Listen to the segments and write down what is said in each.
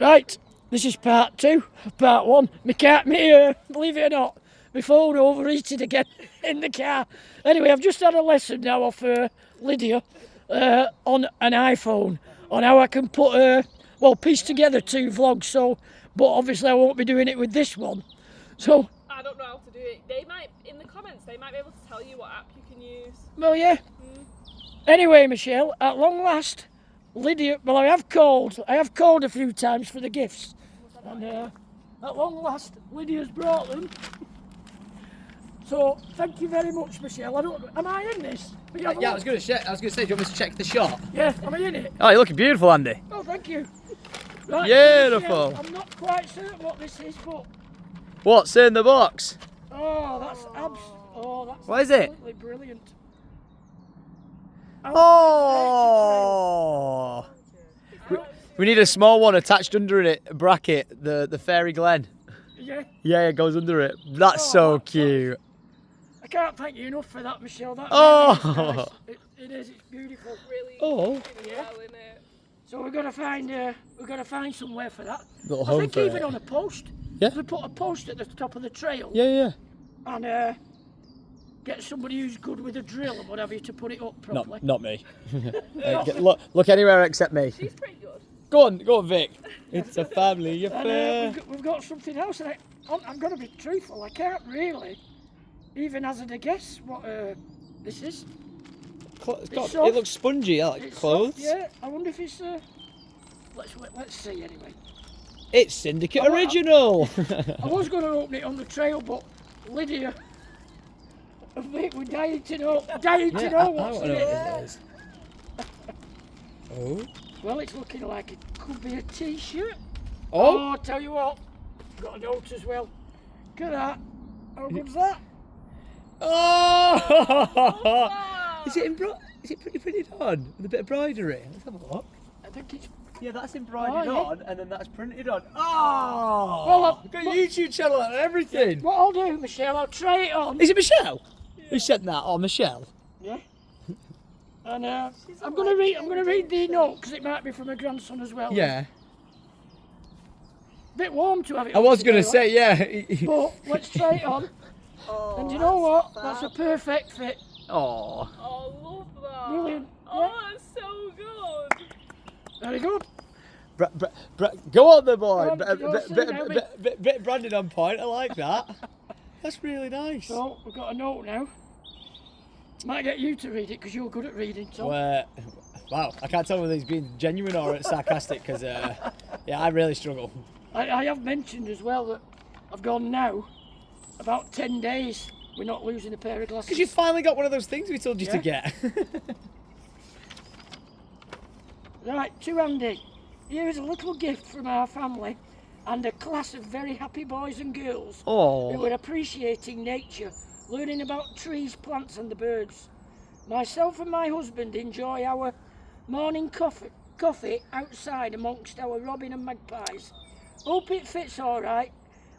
Right, this is part 2 of part 1. Believe it or not, my phone overheated again in the car. Anyway, I've just had a lesson now off Lydia on an iPhone on how I can put, piece together 2 vlogs. So, but obviously I won't be doing it with this one. So I don't know how to do it. They might, in the comments, they might be able to tell you what app you can use. Well, yeah. Anyway, Michelle, at long last, Lydia. Well, I have called a few times for the gifts, and at long last, Lydia's brought them. So thank you very much, Michelle. Am I in this? Yeah, I was going to say. Do you want me to check the shot? Yeah, am I in it? Oh, you're looking beautiful, Andy. Oh, thank you. Right, Beautiful. Michelle, I'm not quite certain what this is, but What's in the box? that's What is it? absolutely brilliant. Oh! We need a small one attached under it, a bracket, the Fairy Glen. Yeah. Yeah, it goes under it. That's so cute. I can't thank you enough for that, Michelle. That Oh. really is nice. It is. It's beautiful. Really Oh. Yeah. well in it. So we've got to find somewhere for that. Little I home think for even it. on a post. Yeah. We put a post at the top of the trail. Yeah. And get somebody who's good with a drill and what have you to put it up properly. Not me. Look anywhere except me. She's pretty good. Go on, Vic. It's a family affair. And we've got something else. And I'm going to be truthful. I can't really even hazard a guess what this is. It looks spongy, like It's clothes. soft, yeah. I wonder if it's. Let's see anyway. It's Syndicate Original. I was going to open it on the trail, but Lydia and Vic were dying to know what's in it. Is. Oh. Well, it's looking like it could be a t-shirt. Oh. Oh, tell you what, got a note as well. Look at that. How good's that? Oh! Is it printed on with a bit of embroidery? Let's have a look. I think it's. Yeah, that's embroidered yeah. on, and then that's printed on. Oh! Well, got a YouTube channel and everything. What I'll do, Michelle, I'll try it on. Is it Michelle? Yeah. Who sent that? Oh, Michelle. Yeah. And I'm gonna read the note because it might be from a grandson as well. Yeah. Bit warm to have it. I was gonna say, yeah. But let's try it on. Oh, And you know what? That's a perfect fit. Oh. Oh, love that. Brilliant. Oh, that's so good. Very good. Go on, the boy. Go on, go see now, Bit branded on point. I like that. That's really nice. So we've got a note now. Might get you to read it because you're good at reading, Tom. Wow, I can't tell whether he's being genuine or sarcastic because, yeah, I really struggle. I have mentioned as well that I've gone now about 10 days. We're not losing a pair of glasses. Because you finally got one of those things we told you to get. Right, to Andy. Here is a little gift from our family and a class of very happy boys and girls who Oh. are appreciating nature, learning about trees, plants and the birds. Myself and my husband enjoy our morning coffee outside amongst our robin and magpies. Hope it fits all right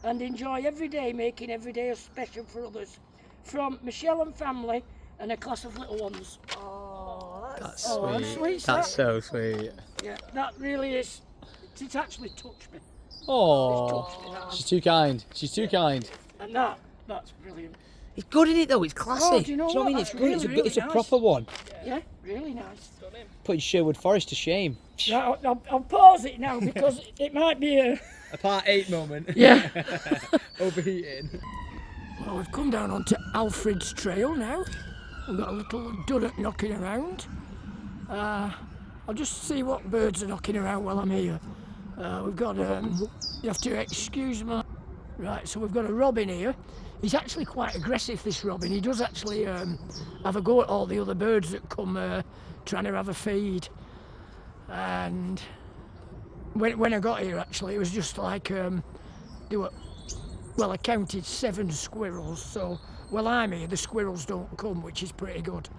and enjoy every day, making every day a special for others. From Michelle and family and a class of little ones. Oh, That's sweet. That's so sweet. Yeah, that really is. It's actually touched me. Oh. It's touched me, that. She's too kind. She's too kind. And that's brilliant. It's good in it though. It's classy. Oh, do you know what I what? mean? That's It's good. really, It's a really proper one. Yeah, really nice. stunning. Putting Sherwood Forest to shame. Now, I'll pause it now because it might be a... A part 8 moment. Yeah. Overheating. Well, we've come down onto Alfred's trail now. We've got a little dudet knocking around. I'll just see what birds are knocking around while I'm here. We've got, you have to excuse me. Right, so we've got a robin here. He's actually quite aggressive, this robin. He does actually have a go at all the other birds that come trying to have a feed. And when I got here, actually, it was just like, I counted 7 squirrels. So, while I'm here, the squirrels don't come, which is pretty good.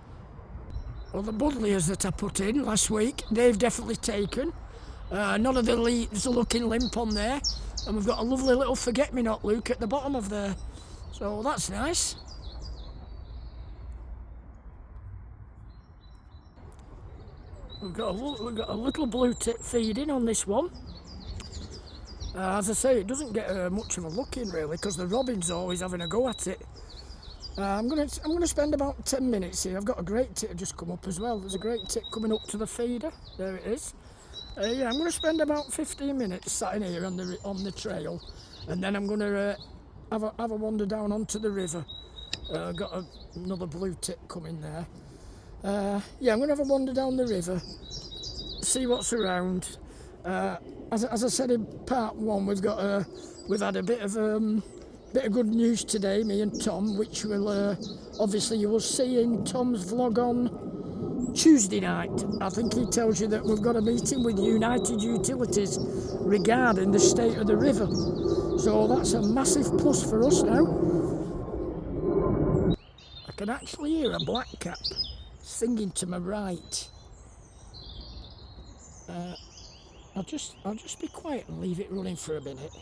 Well, the buddleias that I put in last week, they've definitely taken. None of the leaves are looking limp on there. And we've got a lovely little forget-me-not, Luke, at the bottom of there. So that's nice. We've got a little blue tip feeding on this one. As I say, it doesn't get much of a look in really, because the robin's always having a go at it. I'm gonna spend about 10 minutes here. I've got a great tit just come up as well. There's a great tit coming up to the feeder. There it is. Yeah, I'm gonna spend about 15 minutes sat in here on the trail, and then I'm gonna have a wander down onto the river. Got another blue tit coming there. Yeah, I'm gonna have a wander down the river, see what's around. As I said in part one, we've had a bit of good news today, me and Tom, which will obviously you will see in Tom's vlog on Tuesday night. I think he tells you that we've got a meeting with United Utilities regarding the state of the river. So that's a massive plus for us now. I can actually hear a blackcap singing to my right. I'll just be quiet and leave it running for a minute.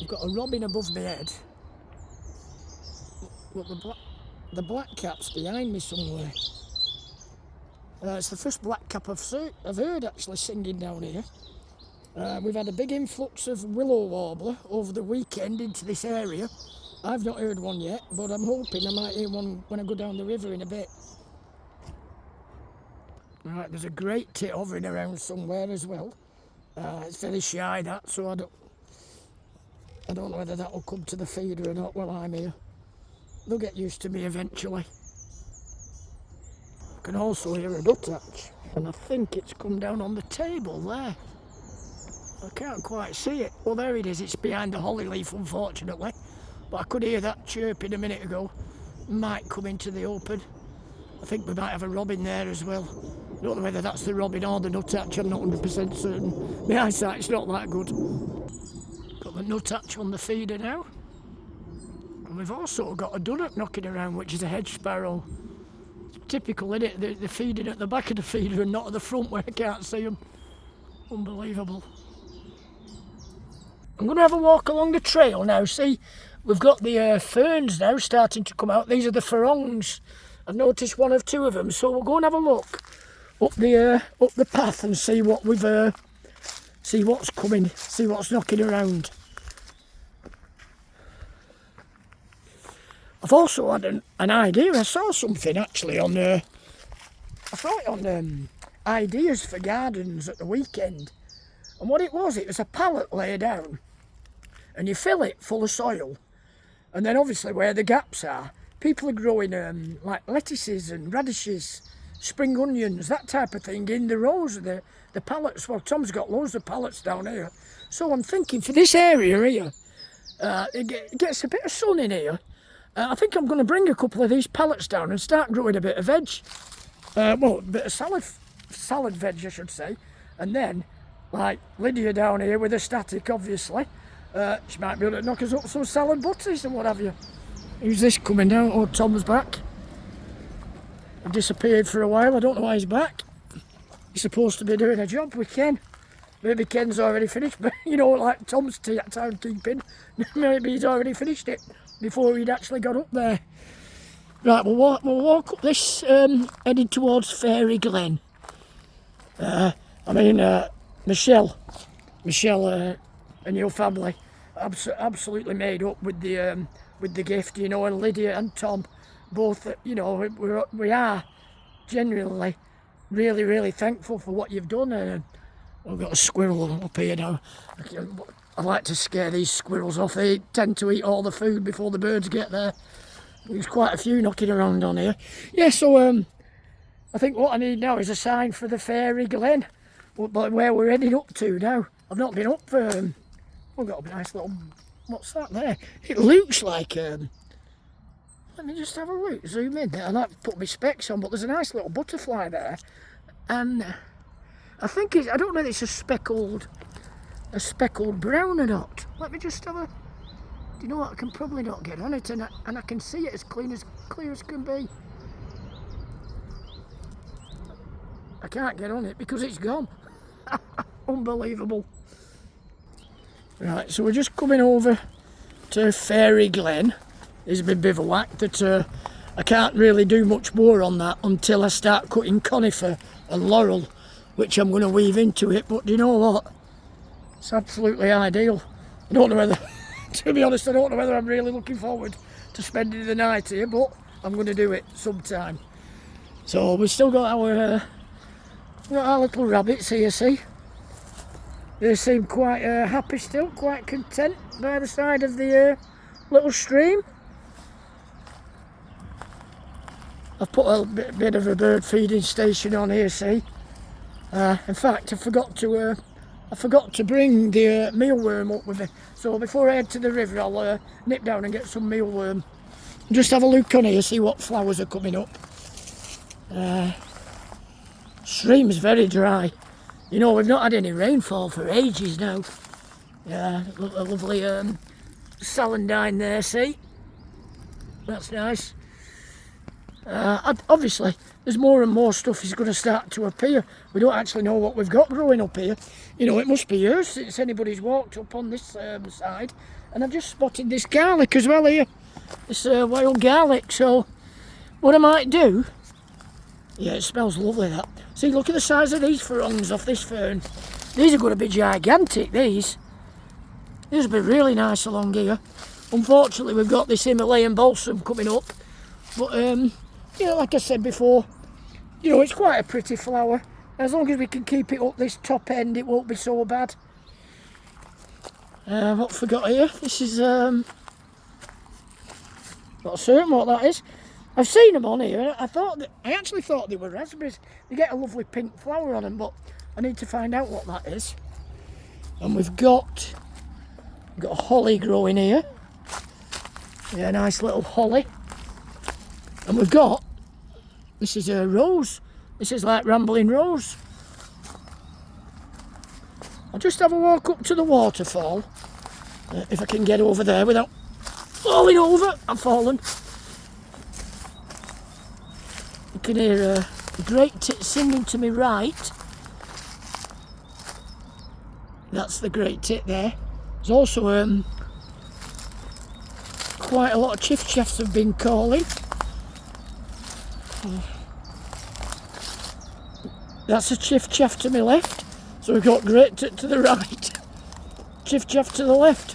I've got a robin above my head. Look, the blackcap's behind me somewhere. It's the first blackcap I've heard actually singing down here. We've had a big influx of willow warbler over the weekend into this area. I've not heard one yet, but I'm hoping I might hear one when I go down the river in a bit. Right, there's a great tit hovering around somewhere as well. It's very shy, that, so I don't know whether that will come to the feeder or not while I'm here. They'll get used to me eventually. I can also hear a nuthatch, and I think it's come down on the table there. I can't quite see it. Well, there it is. It's behind the holly leaf, unfortunately. But I could hear that chirping a minute ago. Might come into the open. I think we might have a robin there as well. I don't know whether that's the robin or the nuthatch. I'm not 100% certain. My eyesight's not that good. Got the nuthatch on the feeder now. And we've also got a dunnock knocking around, which is a hedge sparrow. It's typical, isn't it? They're feeding at the back of the feeder and not at the front where I can't see them. Unbelievable. I'm going to have a walk along the trail now. See, we've got the ferns now starting to come out. These are the ferrongs. I've noticed one of two of them, so we'll go and have a look up the path and see what see what's coming, see what's knocking around. I've also had an idea. I saw something actually on I saw it on ideas for gardens at the weekend, and what it was a pallet laid down, and you fill it full of soil, and then obviously where the gaps are, people are growing like lettuces and radishes, spring onions, that type of thing in the rows of the pallets. Well, Tom's got loads of pallets down here, so I'm thinking for this area here, it gets a bit of sun in here. I think I'm going to bring a couple of these pallets down and start growing a bit of veg. Well, a bit of salad veg, I should say. And then, like Lydia down here with a static, obviously, she might be able to knock us up some salad butties and what have you. Who's this coming down? Oh, Tom's back. He disappeared for a while. I don't know why he's back. He's supposed to be doing a job with Ken. Maybe Ken's already finished, but you know, like Tom's timekeeping, maybe he's already finished it before he'd actually got up there. Right, we'll walk up this, heading towards Fairy Glen. Michelle and your family absolutely made up with the gift, you know, and Lydia and Tom both, you know, we are genuinely really, really thankful for what you've done. We've got a squirrel up here now. I like to scare these squirrels off. They tend to eat all the food before the birds get there. There's quite a few knocking around on here. Yeah, so I think what I need now is a sign for the Fairy Glen, where we're heading up to now. I've not been up for... we've got a nice little... What's that there? It looks like... let me just have a look, zoom in. I like to put my specs on, but there's a nice little butterfly there. And I think I don't know if it's a speckled brown or not. Let me just have a... Do you know what? I can probably not get on it, and I can see it as clear as can be. I can't get on it because it's gone. Unbelievable. Right, so we're just coming over to Fairy Glen. There's my bivouac that I can't really do much more on that until I start cutting conifer and laurel which I'm going to weave into it. But do you know what? It's absolutely ideal. I don't know whether, to be honest, I don't know whether I'm really looking forward to spending the night here, but I'm going to do it sometime. So we've still got our little rabbits here, see? They seem quite happy still, quite content by the side of the little stream. I've put a bit of a bird feeding station on here, see? In fact, I forgot to bring the mealworm up with me. So before I head to the river, I'll nip down and get some mealworm. Just have a look on here, see what flowers are coming up. Stream's very dry. You know, we've not had any rainfall for ages now. Yeah, a lovely celandine there, see? That's nice. Obviously, there's more and more stuff is going to start to appear. We don't actually know what we've got growing up here. You know, it must be years since anybody's walked up on this side. And I've just spotted this garlic as well here. This wild garlic. So, what I might do... Yeah, it smells lovely, that. See, look at the size of these fronds off this fern. These are going to be gigantic, these. These will be really nice along here. Unfortunately, we've got this Himalayan balsam coming up. But, you know, like I said before, you know, it's quite a pretty flower. As long as we can keep it up this top end, it won't be so bad. What I forgot here? This is, not certain what that is. I've seen them on here. I actually thought they were raspberries. They get a lovely pink flower on them, but I need to find out what that is. And we've got holly growing here. Yeah, nice little holly. And we've got, this is a rose. This is like rambling rose. I'll just have a walk up to the waterfall. If I can get over there without falling over. I've fallen. You can hear a great tit singing to me right. That's the great tit there. There's also quite a lot of chiff-chaffs have been calling. That's a chiff-chaff to my left. So we've got great tit to the right. Chiff-chaff to the left.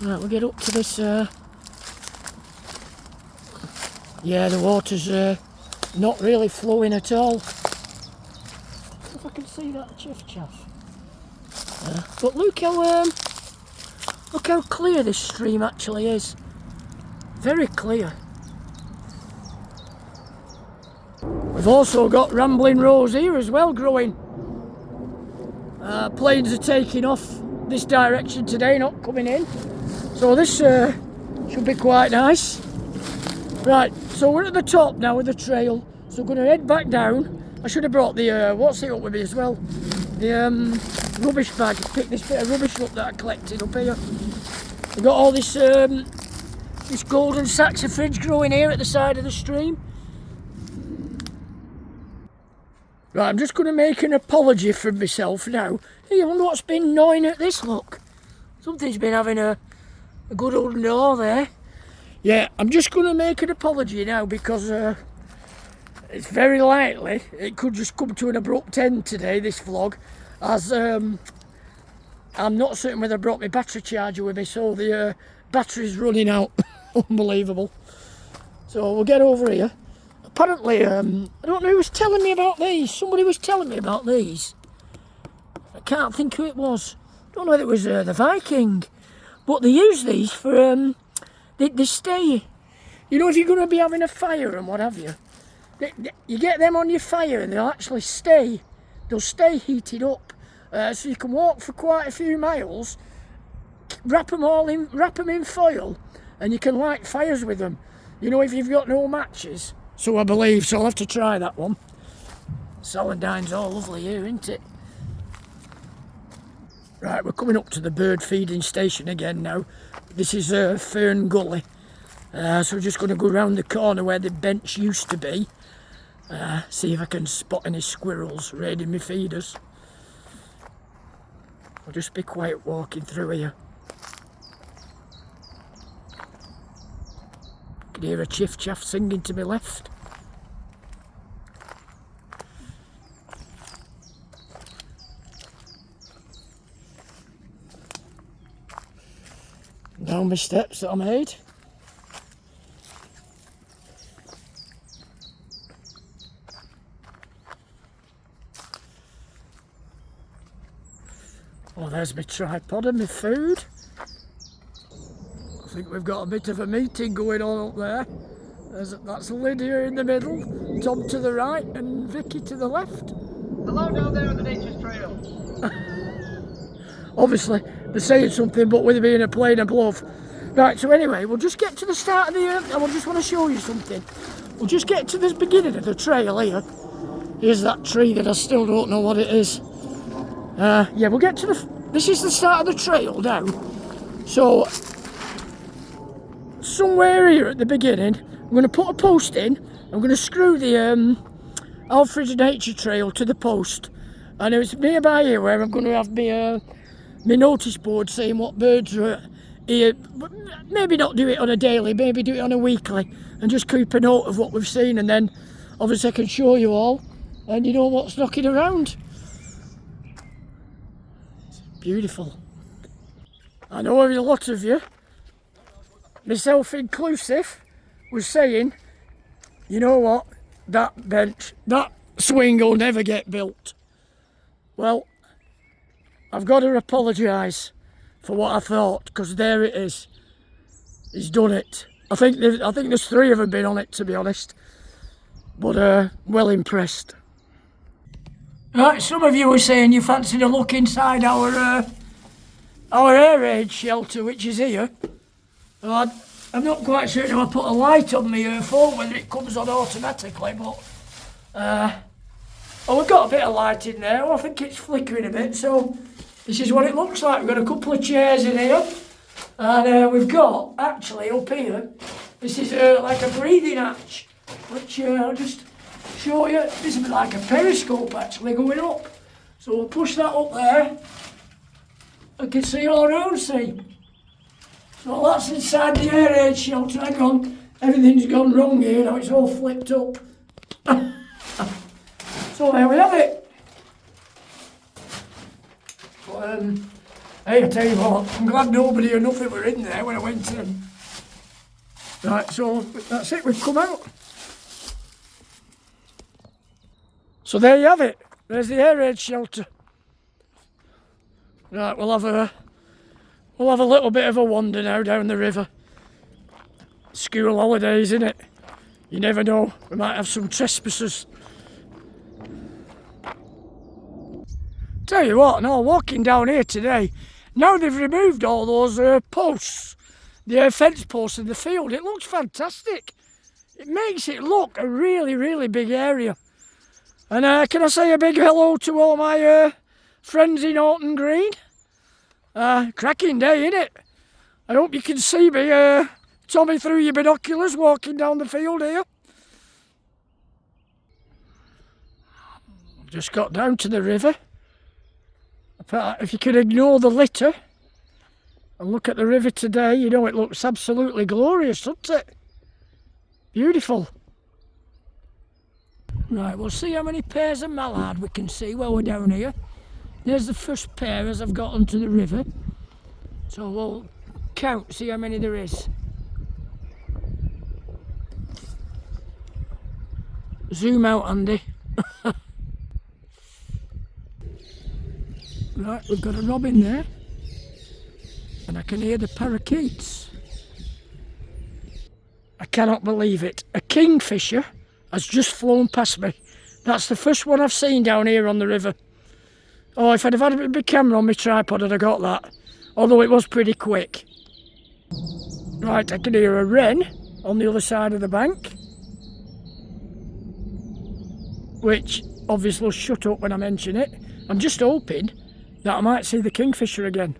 Right, we'll get up to this... Yeah, the water's not really flowing at all. If I can see that chiff-chaff. But look how clear this stream actually is. Very clear. We've also got rambling rose here as well growing. Planes are taking off this direction today, not coming in. So this should be quite nice. Right, so we're at the top now with the trail, so we're going to head back down. I should have brought the, what's it up with me as well? The rubbish bag. Picked this bit of rubbish up that I collected up here. We've got all this, this golden saxifrage growing here at the side of the stream. Right, I'm just going to make an apology for myself now. Hey, I wonder what's been gnawing at this, look. Something's been having a good old gnaw there. Yeah, I'm just going to make an apology now because it's very likely it could just come to an abrupt end today, this vlog, as I'm not certain whether I brought my battery charger with me, so the battery's running out. Unbelievable. So we'll get over here. Apparently, I don't know who was telling me about these. Somebody was telling me about these. I can't think who it was. I don't know whether it was the Viking, but they use these for... They stay, you know, if you're going to be having a fire and what have you, you get them on your fire and they'll actually stay, they'll stay heated up. So you can walk for quite a few miles, wrap them in foil, and you can light fires with them. You know, if you've got no matches. So I believe, so I'll have to try that one. Celandine's all lovely here, isn't it? Right, we're coming up to the bird feeding station again now. This is Fern Gully. So we're just going to go round the corner where the bench used to be. See if I can spot any squirrels raiding my feeders. I'll just be quiet walking through here. I can hear a chiff-chaff singing to my left. down my steps that I made. Well, there's my tripod and my food. I think we've got a bit of a meeting going on up there. That's Lydia in the middle, Tom to the right, and Vicky to the left. Hello down there on the Nature's Trail. Obviously, they're saying something, but with it being a plain and bluff. Right, so anyway, we'll just get to the start of the... I just want to show you something. We'll just get to the beginning of the trail here. Here's that tree that I still don't know what it is. Yeah, we'll get to the... This is the start of the trail now. So, somewhere here at the beginning, I'm going to put a post in. I'm going to screw the Alfred Nature Trail to the post. And it's nearby here where I'm going to have my notice board saying what birds are here. Maybe not do it on a daily, maybe do it on a weekly. And just keep a note of what we've seen. And then, obviously, I can show you all. And you know what's knocking around. Beautiful. I know a lot of you, myself inclusive, was saying, you know what, that bench, that swing will never get built. Well, I've got to apologise for what I thought, because there it is. He's done it. I think there's 3 of them been on it, to be honest. But well impressed. Right, some of you were saying you fancied a look inside our air raid shelter, which is here. Well, I'm not quite certain if I put a light on my phone, whether it comes on automatically, but oh, we've got a bit of light in there. Well, I think it's flickering a bit, so this is what it looks like. We've got a couple of chairs in here, and we've got, actually, up here, this is like a breathing hatch, which I'll just show you. This is a bit like a periscope actually going up. So we'll push that up there. I can see all around, see. So that's inside the air raid shelter. Hang on, everything's gone wrong here now, it's all flipped up. So there we have it. But, hey, I tell you what, I'm glad nobody or nothing were in there when I went to them. Right, so that's it, we've come out. So there you have it. There's the air raid shelter. Right, we'll have a little bit of a wander now down the river. School holidays, innit? You never know. We might have some trespassers. Tell you what, no, walking down here today, now they've removed all those posts, the fence posts in the field. It looks fantastic. It makes it look a really, really big area. And can I say a big hello to all my friends in Orton Green? Cracking day, innit? I hope you can see me, Tommy, through your binoculars walking down the field here. Just got down to the river. If you could ignore the litter and look at the river today, you know it looks absolutely glorious, doesn't it? Beautiful. Right, we'll see how many pairs of mallard we can see while we're down here. There's the first pair as I've got onto the river. So we'll count, see how many there is. Zoom out, Andy. Right, we've got a robin there. And I can hear the parakeets. I cannot believe it. A kingfisher has just flown past me. That's the first one I've seen down here on the river. Oh, if I'd have had a big camera on my tripod, I'd have got that. Although it was pretty quick. Right, I can hear a wren on the other side of the bank. Which obviously will shut up when I mention it. I'm just hoping that I might see the kingfisher again.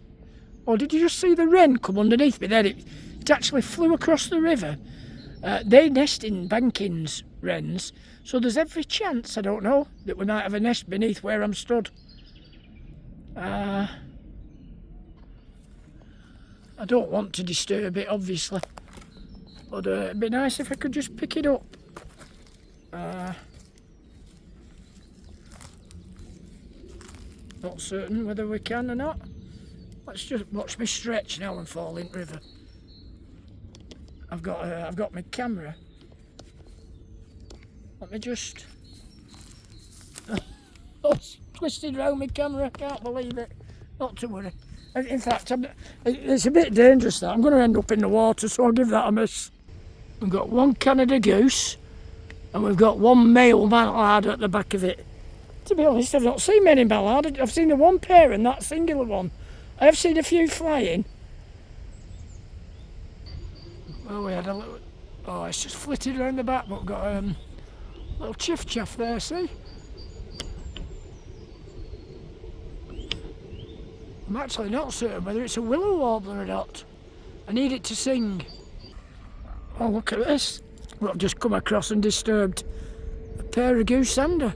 Or did you just see the wren come underneath me there? It actually flew across the river. They nest in bankings, wrens, so there's every chance, I don't know, that we might have a nest beneath where I'm stood. I don't want to disturb it, obviously, but it'd be nice if I could just pick it up. Not certain whether we can or not. Let's just watch me stretch now and fall in the river. I've got my camera. Let me just. Oh, it's twisted around my camera. I can't believe it. Not to worry. In fact, it's a bit dangerous that I'm going to end up in the water, so I'll give that a miss. We've got one Canada goose, and we've got one male mallard at the back of it. To be honest, I've not seen many mallard. I've seen the one pair and that singular one. I have seen a few flying. Well, we had a little. Oh, it's just flitted around the back, but got a little chiff chaff there. See? I'm actually not certain whether it's a willow warbler or not. I need it to sing. Oh, look at this. What I've just come across and disturbed. A pair of goosander.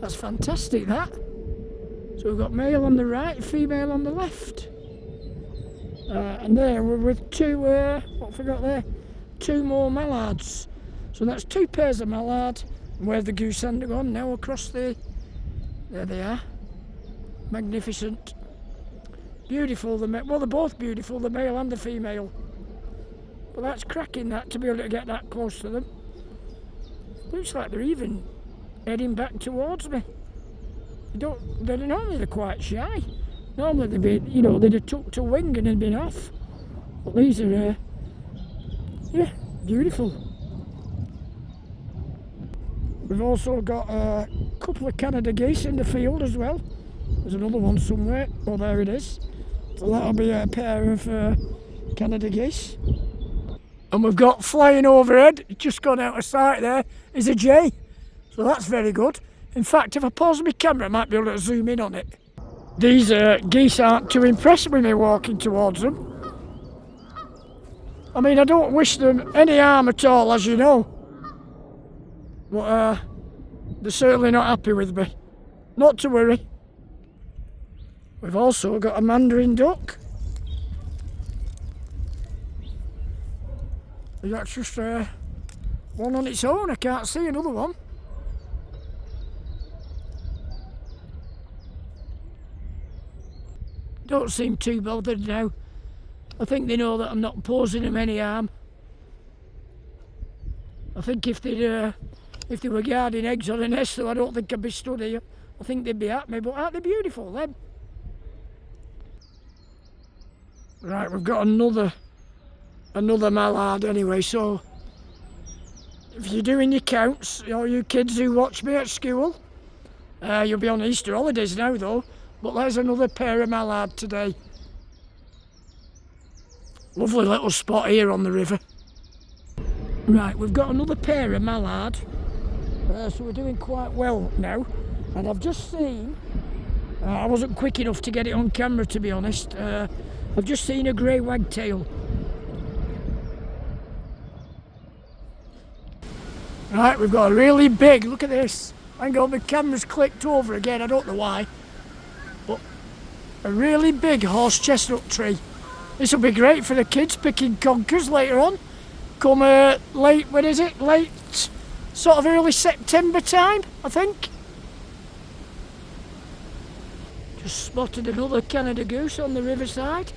That's fantastic, that. So we've got male on the right, female on the left. And there we're with two, what have I got there? Two more mallards. So that's two pairs of mallard. And where's the goosander gone? Now across the... There they are. Magnificent. Beautiful, well, they're both beautiful, the male and the female. But that's cracking, that, to be able to get that close to them. Looks like they're even heading back towards me. Normally they're quite shy. Normally they'd be, they'd have tucked a wing and had been off. But these are, yeah, beautiful. We've also got a couple of Canada geese in the field as well. There's another one somewhere. Oh, there it is. So that'll be a pair of Canada geese. And we've got flying overhead, just gone out of sight there, is a jay. So that's very good. In fact, if I pause my camera, I might be able to zoom in on it. These geese aren't too impressed with me walking towards them. I mean, I don't wish them any harm at all, as you know. But they're certainly not happy with me. Not to worry. We've also got a mandarin duck. That's just one on its own. I can't see another one. Don't seem too bothered now. I think they know that I'm not posing them any harm. I think if they were guarding eggs on a nest, though, I don't think I'd be stood here. I think they'd be at me, but aren't they beautiful, them? Right, we've got another mallard anyway, so if you're doing your counts, all you kids who watch me at school, you'll be on Easter holidays now though, but there's another pair of mallard today. Lovely little spot here on the river. Right, we've got another pair of mallard, so we're doing quite well now, and I've just seen, I wasn't quick enough to get it on camera to be honest, I've just seen a grey wagtail. Right, we've got a really big, look at this. Hang on, my camera's clicked over again, I don't know why. But a really big horse chestnut tree. This will be great for the kids picking conkers later on. Come late, when is it? Late, sort of early September time, I think. Just spotted another Canada goose on the Riverside.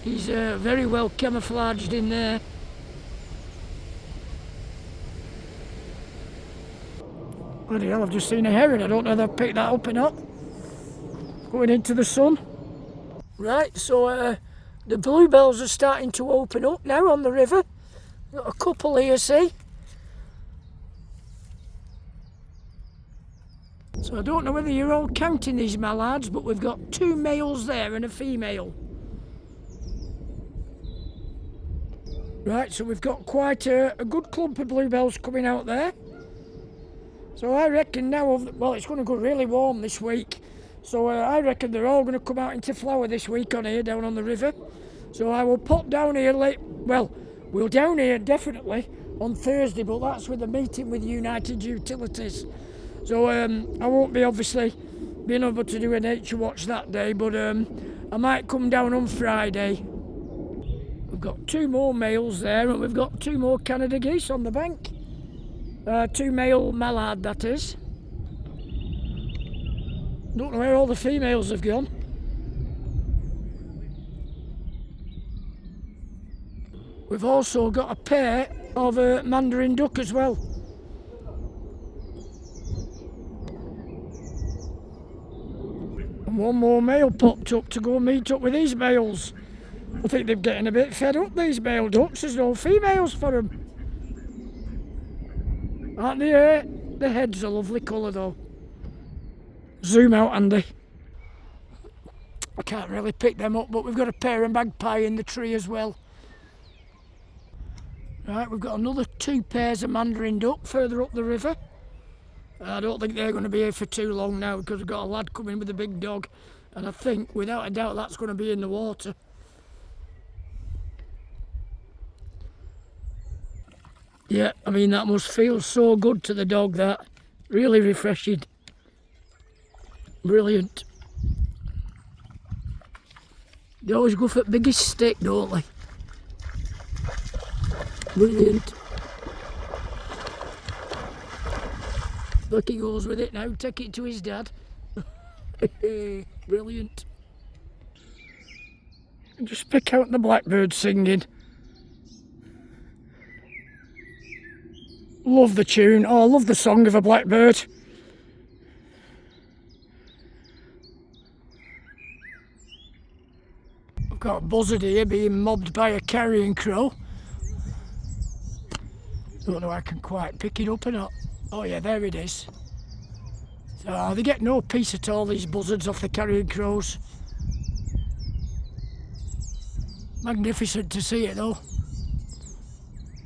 He's very well camouflaged in there. Bloody hell, I've just seen a heron. I don't know if they'll pick that up or not. Going into the sun. Right, so the bluebells are starting to open up now on the river. Got a couple here, see? So I don't know whether you're all counting these mallards, but we've got two males there and a female. Right, so we've got quite a good clump of bluebells coming out there. So I reckon now, well, it's going to go really warm this week. So I reckon they're all going to come out into flower this week on here, down on the river. So I will pop down here late, well, we'll down here definitely on Thursday, but that's with a meeting with United Utilities. So I won't be obviously being able to do a nature watch that day, but I might come down on Friday. We've got two more males there, and we've got two more Canada geese on the bank. Two male mallard, that is. Don't know where all the females have gone. We've also got a pair of mandarin duck as well. And one more male popped up to go meet up with these males. I think they're getting a bit fed up, these male ducks. There's no females for them. Aren't they? The head's a lovely colour though. Zoom out, Andy. I can't really pick them up, but we've got a pair of magpie in the tree as well. Right, we've got another 2 pairs of mandarin duck further up the river. I don't think they're going to be here for too long now because we've got a lad coming with a big dog, and I think without a doubt that's going to be in the water. Yeah, I mean that must feel so good to the dog, that. Really refreshing. Brilliant. They always go for the biggest stick, don't they? Brilliant. Look, he goes with it now, take it to his dad. Brilliant. Just pick out the blackbird singing. Love the tune. Oh, I love the song of a blackbird. I've got a buzzard here being mobbed by a carrion crow. Don't know if I can quite pick it up or not. Oh yeah, there it is. So they get no peace at all, these buzzards, off the carrion crows. Magnificent to see it though.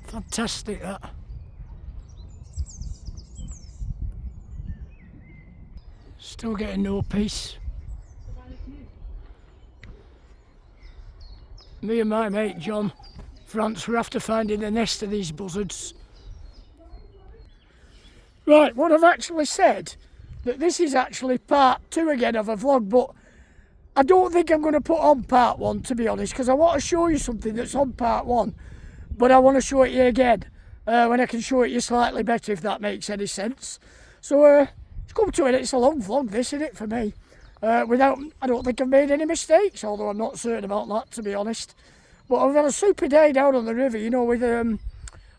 Fantastic that. Still getting no peace. Me and my mate John France were after finding the nest of these buzzards. Right, what I've actually said, that this is actually part 2 again of a vlog, but I don't think I'm going to put on part 1, to be honest, because I want to show you something that's on part 1, but I want to show it you again when I can show it you slightly better, if that makes any sense. So it's come to it. It's a long vlog, this, isn't it, for me? I don't think I've made any mistakes, although I'm not certain about that, to be honest. But I've had a super day down on the river, you know, with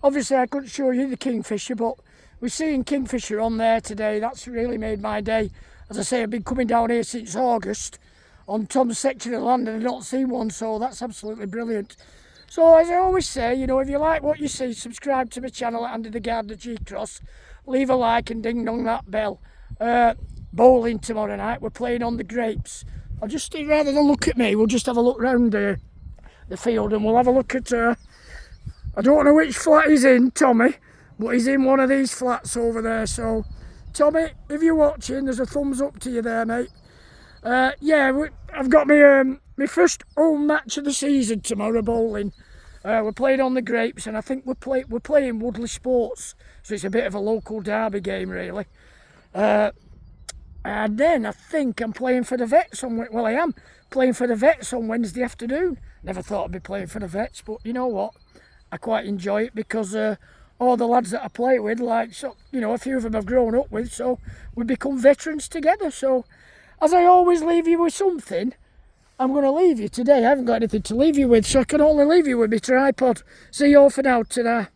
obviously I couldn't show you the kingfisher, but we're seeing kingfisher on there today. That's really made my day. As I say, I've been coming down here since August on Tom's section of land and I've not seen one, so that's absolutely brilliant. So as I always say, you know, if you like what you see, subscribe to my channel at Andy the Gardener G-Cross, leave a like and ding dong that bell. Bowling tomorrow night, we're playing on the grapes. I'll just, rather than look at me, we'll just have a look round the field and we'll have a look at, I don't know which flat he's in, Tommy, but he's in one of these flats over there. So Tommy, if you're watching, there's a thumbs up to you there, mate. Yeah, I've got my first home match of the season tomorrow, bowling. We're playing on the grapes, and I think we're playing Woodley Sports, so it's a bit of a local derby game, really. And then I think I'm playing for the Vets well, I am playing for the Vets on Wednesday afternoon. Never thought I'd be playing for the Vets, but you know what? I quite enjoy it because all the lads that I play with, like, so, you know, a few of them I've grown up with, so we become veterans together. So, as I always leave you with something, I'm going to leave you today. I haven't got anything to leave you with, so I can only leave you with my tripod. See you all for now. Ta-da.